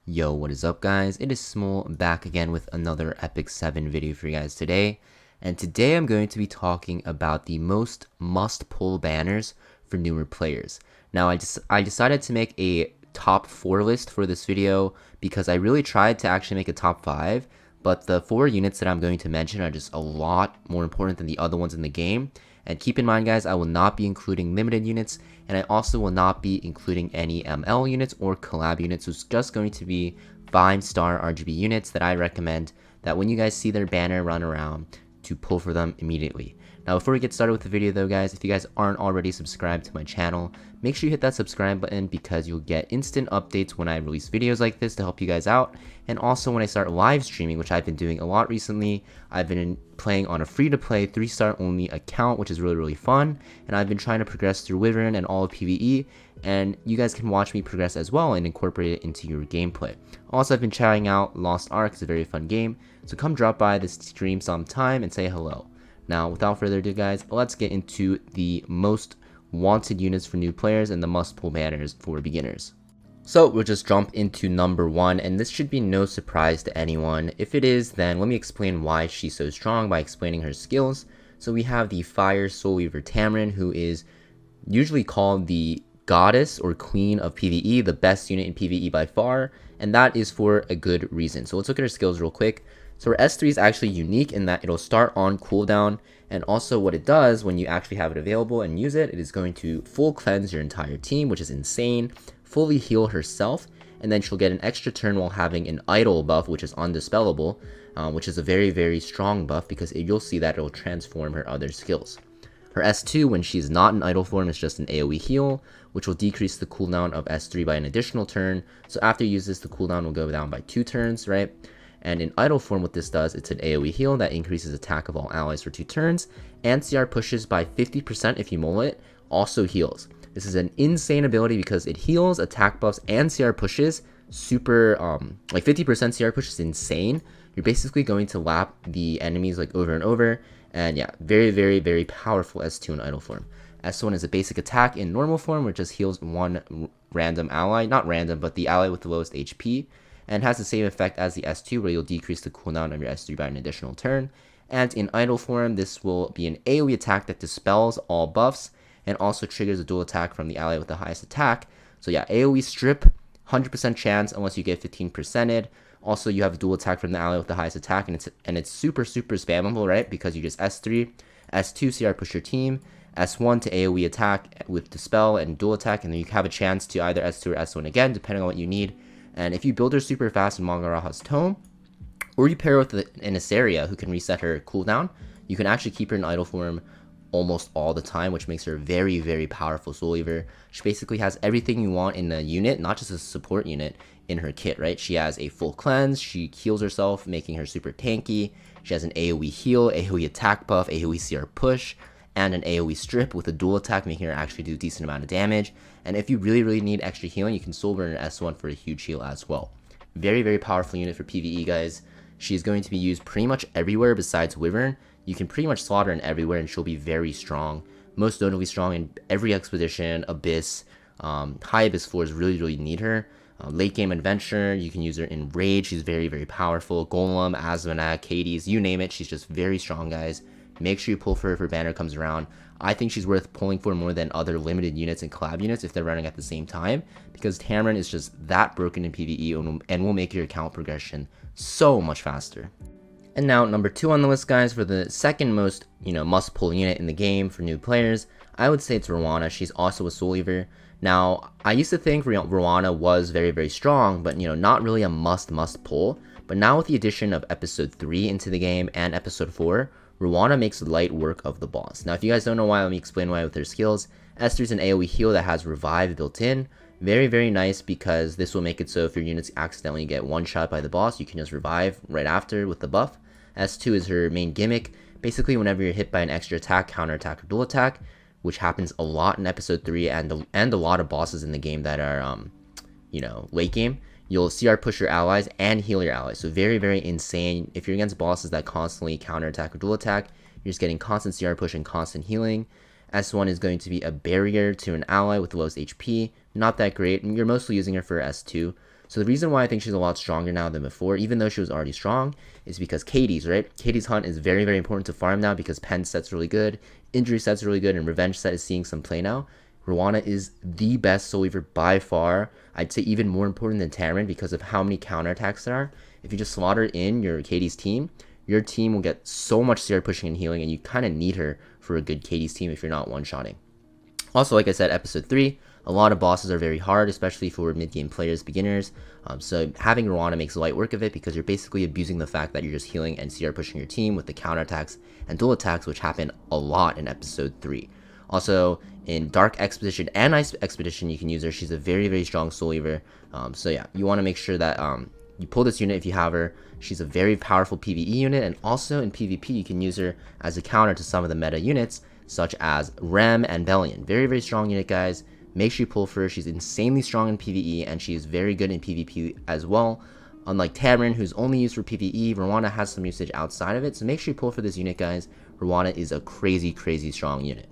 Yo, what is up guys? It is Samool back again with another Epic 7 video for you guys today. And today I'm going to be talking about the most must-pull banners for newer players. Now I decided to make a top 4 list for this video because I really tried to actually make a top 5, but the 4 units that I'm going to mention are just a lot more important than the other ones in the game. And keep in mind guys, I will not be including limited units, and I also will not be including any ML units or collab units. So it's just going to be 5-star RGB units that I recommend that when you guys see their banner run around to pull for them immediately. Now before we get started with the video though guys, if you guys aren't already subscribed to my channel, make sure you hit that subscribe button because you'll get instant updates when I release videos like this to help you guys out. And also when I start live streaming, which I've been doing a lot recently, I've been playing on a free-to-play 3-star only account, which is really fun. And I've been trying to progress through Wyvern and all of PvE, and you guys can watch me progress as well and incorporate it into your gameplay. Also, I've been trying out Lost Ark. It's a very fun game, so come drop by this stream sometime and say hello. Now, without further ado guys, let's get into the most wanted units for new players and the must-pull banners for beginners. So we'll just jump into number 1, and this should be no surprise to anyone. If it is, then let me explain why she's so strong by explaining her skills. So we have the Fire Soul Weaver Tamarin, who is usually called the goddess or queen of PvE, the best unit in PvE by far, and that is for a good reason. So let's look at her skills real quick. So her S3 is actually unique in that it'll start on cooldown, and also what it does when you actually have it available and use it, it is going to full cleanse your entire team, which is insane, fully heal herself, and then she'll get an extra turn while having an idle buff, which is undispellable, which is a very strong buff because you'll see that it'll transform her other skills. Her S2, when she's not in idle form, is just an AoE heal, which will decrease the cooldown of S3 by an additional turn. So after you use this, the cooldown will go down by 2 turns, right? And in idle form, what this does, it's an AoE heal that increases attack of all allies for 2 turns, and CR pushes by 50% if you mull it, also heals. This is an insane ability because it heals, attack buffs, and CR pushes super, like 50% CR push is insane. You're basically going to lap the enemies like over and over, and yeah, very powerful S2 in idle form. S1 is a basic attack in normal form, which just heals one random ally, not random, but the ally with the lowest HP, and has the same effect as the S2 where you'll decrease the cooldown of your S3 by an additional turn. And in idle form, this will be an AoE attack that dispels all buffs and also triggers a dual attack from the ally with the highest attack. So yeah, AoE strip, 100% chance unless you get 15%ed. Also, you have a dual attack from the ally with the highest attack, and it's super spammable, right? Because you just S3, S2 CR push your team, S1 to AoE attack with dispel and dual attack, and then you have a chance to either S2 or S1 again, depending on what you need. And if you build her super fast in Mangaraha's Tome, or you pair with an Asseria who can reset her cooldown, you can actually keep her in idle form almost all the time, which makes her very powerful Soul Weaver. She basically has everything you want in a unit, not just a support unit, in her kit, right? She has a full cleanse, she heals herself, making her super tanky. She has an AoE heal, AoE attack buff, AoE CR push, and an AoE strip with a dual attack, making her actually do a decent amount of damage. And if you really need extra healing, you can Soul Burn her S1 for a huge heal as well. Very powerful unit for PvE, guys. She's going to be used pretty much everywhere besides Wyvern. You can pretty much slaughter her everywhere and she'll be very strong. Most notably strong in every expedition, Abyss, high Abyss floors really need her. Late game adventure, you can use her in Rage. She's very powerful. Golem, Azmana, Hades, you name it. She's just very strong, guys. Make sure you pull for her if her banner comes around. I think she's worth pulling for more than other limited units and collab units if they're running at the same time, because Tamarin is just that broken in PvE and will make your account progression so much faster. And now number 2 on the list, guys, for the second most, must pull unit in the game for new players, I would say it's Rwanda. She's also a Soul Weaver. Now, I used to think Rwanda was very strong, but not really a must pull. But now with the addition of episode 3 into the game and episode 4, Rwanda makes light work of the boss. Now, if you guys don't know why, let me explain why with her skills. S3 is an AoE heal that has Revive built in. Very nice because this will make it so if your units accidentally get one shot by the boss, you can just revive right after with the buff. S2 is her main gimmick. Basically, whenever you're hit by an extra attack, counter attack, or dual attack, which happens a lot in episode 3 and a lot of bosses in the game that are, late game, you'll CR push your allies and heal your allies. So very insane. If you're against bosses that constantly counter attack or dual attack, you're just getting constant CR push and constant healing. S1 is going to be a barrier to an ally with the lowest HP. not that great, and you're mostly using her for S2. So the reason why I think she's a lot stronger now than before, even though she was already strong, is because Katie's, right? Katie's Hunt is very, very important to farm now because pen set's really good, injury set's really good, and revenge set is seeing some play now. Rwanda is the best soul weaver by far. I'd say even more important than Tamarin because of how many counterattacks there are. If you just slaughter in your Katie's team, your team will get so much CR pushing and healing, and you kind of need her for a good Katie's team if you're not one-shotting. Also, like I said, episode 3, a lot of bosses are very hard, especially for mid-game players, beginners. So having Rwanda makes light work of it because you're basically abusing the fact that you're just healing and CR pushing your team with the counterattacks and dual attacks, which happen a lot in episode 3. Also, in Dark Expedition and Ice Expedition, you can use her. She's a very, very strong soul weaver. So yeah, you want to make sure that you pull this unit if you have her. She's a very powerful PvE unit, and also in PvP, you can use her as a counter to some of the meta units, such as Rem and Bellion. Very, very strong unit, guys. Make sure you pull for her. She's insanely strong in PvE, and she is very good in PvP as well. Unlike Tamarin, who's only used for PvE, Rwanda has some usage outside of it, so make sure you pull for this unit, guys. Rwanda is a crazy, crazy strong unit.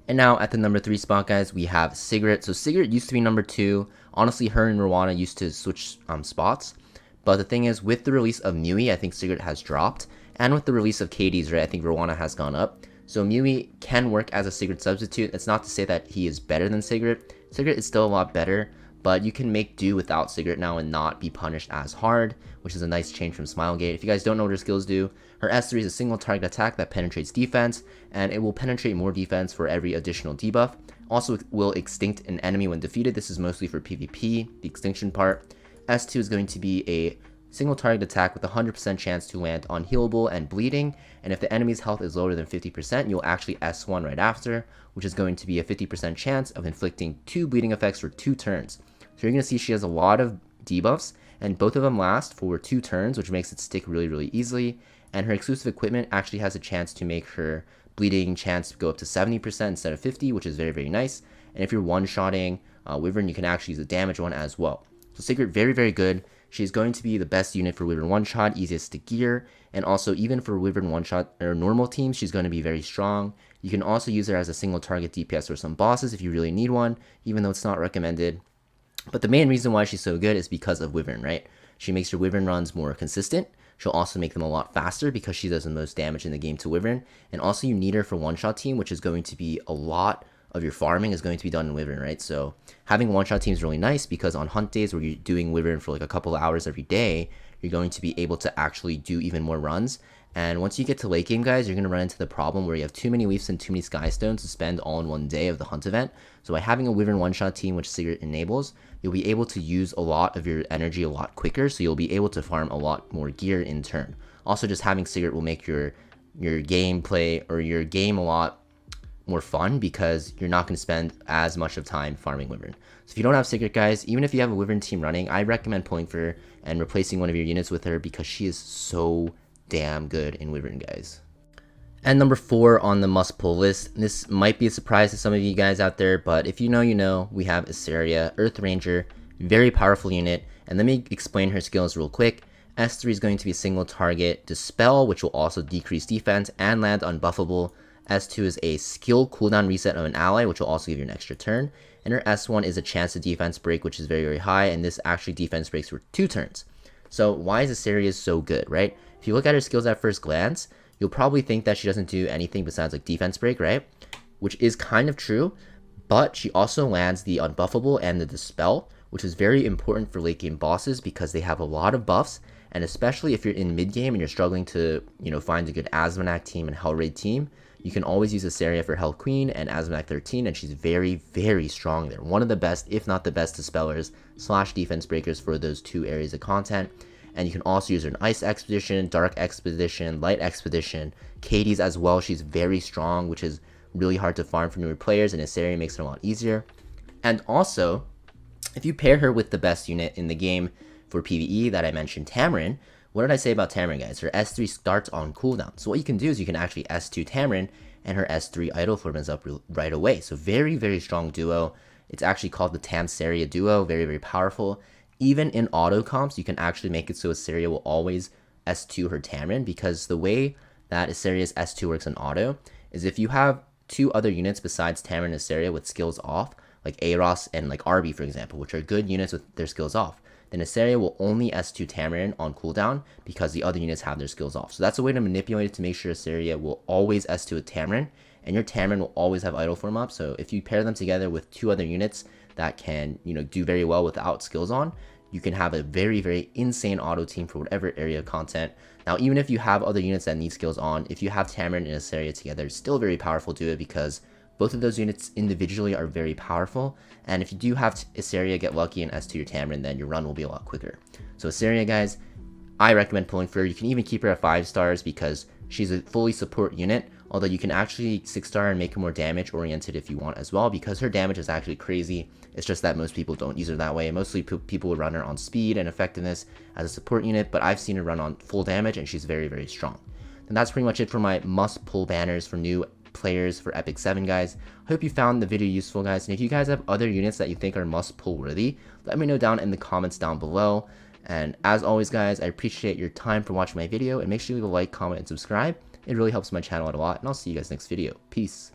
And now at the number 3 spot, guys, we have Sigrid. So Sigrid used to be number 2. Honestly, her and Rwanda used to switch spots. But the thing is, with the release of Mui, I think Sigrid has dropped. And with the release of Katie's, right, I think Rwanda has gone up. So Mui can work as a Sigrid substitute. It's not to say that he is better than Sigrid. Sigrid is still a lot better, but you can make do without Sigrid now and not be punished as hard, which is a nice change from Smilegate. If you guys don't know what her skills do, her S3 is a single target attack that penetrates defense, and it will penetrate more defense for every additional debuff. Also, it will extinct an enemy when defeated. This is mostly for PvP, the extinction part. S2 is going to be a single target attack with a 100% chance to land on healable and bleeding, and if the enemy's health is lower than 50%, you'll actually S1 right after, which is going to be a 50% chance of inflicting 2 bleeding effects for 2 turns. So you're going to see she has a lot of debuffs, and both of them last for 2 turns, which makes it stick really, really easily, and her exclusive equipment actually has a chance to make her bleeding chance go up to 70% instead of 50%, which is very, very nice, and if you're one-shotting Wyvern, you can actually use a damage one as well. So Sigrid, very, very good. She's going to be the best unit for Wyvern one-shot, easiest to gear, and also even for Wyvern one-shot or normal teams, she's going to be very strong. You can also use her as a single target DPS for some bosses if you really need one, even though it's not recommended. But the main reason why she's so good is because of Wyvern, right? She makes your Wyvern runs more consistent. She'll also make them a lot faster because she does the most damage in the game to Wyvern. And also you need her for one-shot team, which is going to be a lot of your farming is going to be done in Wyvern, right? So having one-shot team is really nice because on hunt days where you're doing Wyvern for like a couple of hours every day, you're going to be able to actually do even more runs. And once you get to late game, guys, you're going to run into the problem where you have too many leafs and too many sky stones to spend all in one day of the hunt event. So by having a Wyvern one-shot team, which Sigrid enables, you'll be able to use a lot of your energy a lot quicker, so you'll be able to farm a lot more gear in turn. Also, just having Sigrid will make your gameplay or your game a lot more fun because you're not going to spend as much of time farming Wyvern. So if you don't have Sigrid, guys, even if you have a Wyvern team running, I recommend pulling for her and replacing one of your units with her because she is so damn good in Wyvern, guys. And number 4 on the must pull list, this might be a surprise to some of you guys out there, but if you know, you know, we have Asseria, Earth Ranger, very powerful unit, and let me explain her skills real quick. S3 is going to be a single target Dispel, which will also decrease defense and land unbuffable. S2 is a skill cooldown reset of an ally, which will also give you an extra turn. And her S1 is a chance to defense break, which is very, very high, and this actually defense breaks for 2 turns. So why is Asseria so good, right? If you look at her skills at first glance, you'll probably think that she doesn't do anything besides like defense break, right? Which is kind of true, but she also lands the unbuffable and the dispel, which is very important for late game bosses because they have a lot of buffs, and especially if you're in mid game and you're struggling to, you know, find a good Asmonak team and Hellraid team, you can always use Asseria for Hell Queen and Asmonak 13, and she's very, very strong there. One of the best, if not the best, dispellers / defense breakers for those 2 areas of content. And you can also use her in Ice Expedition, Dark Expedition, Light Expedition, Katie's as well. She's very strong, which is really hard to farm for newer players, and Asseria makes it a lot easier. And also, if you pair her with the best unit in the game for PvE that I mentioned, Tamarin, what did I say about Tamarin, guys? Her S3 starts on cooldown. So what you can do is you can actually S2 Tamarin, and her S3 idle form is up right away. So very, very strong duo. It's actually called the Asseria duo. Very, very powerful. Even in auto comps, you can actually make it so Asseria will always S2 her Tamarin, because the way that Asseria's S2 works in auto is if you have 2 other units besides Tamarin and Asseria with skills off, like Aros and like Arby, for example, which are good units with their skills off. Then Asseria will only S2 Tamarin on cooldown because the other units have their skills off. So that's a way to manipulate it to make sure Asseria will always S2 a Tamarin, and your Tamarin will always have idle form up. So if you pair them together with 2 other units that can, do very well without skills on, you can have a very, very insane auto team for whatever area of content. Now, even if you have other units that need skills on, if you have Tamarin and Asseria together, it's still very powerful to do it because both of those units individually are very powerful. And if you do have Asseria get lucky and S2 your Tamarin, then your run will be a lot quicker. So Asseria, guys, I recommend pulling for her. You can even keep her at 5 stars because she's a fully support unit, although you can actually 6-star and make her more damage oriented if you want as well, because her damage is actually crazy. It's just that most people don't use her that way. Mostly people would run her on speed and effectiveness as a support unit, but I've seen her run on full damage and she's very, very strong. And that's pretty much it for my must pull banners for new players for Epic 7, guys. I hope you found the video useful, guys, and if you guys have other units that you think are must pull worthy, let me know down in the comments down below. And as always, guys, I appreciate your time for watching my video, and make sure you leave a like, comment, and subscribe. It really helps my channel out a lot, and I'll see you guys next video. Peace.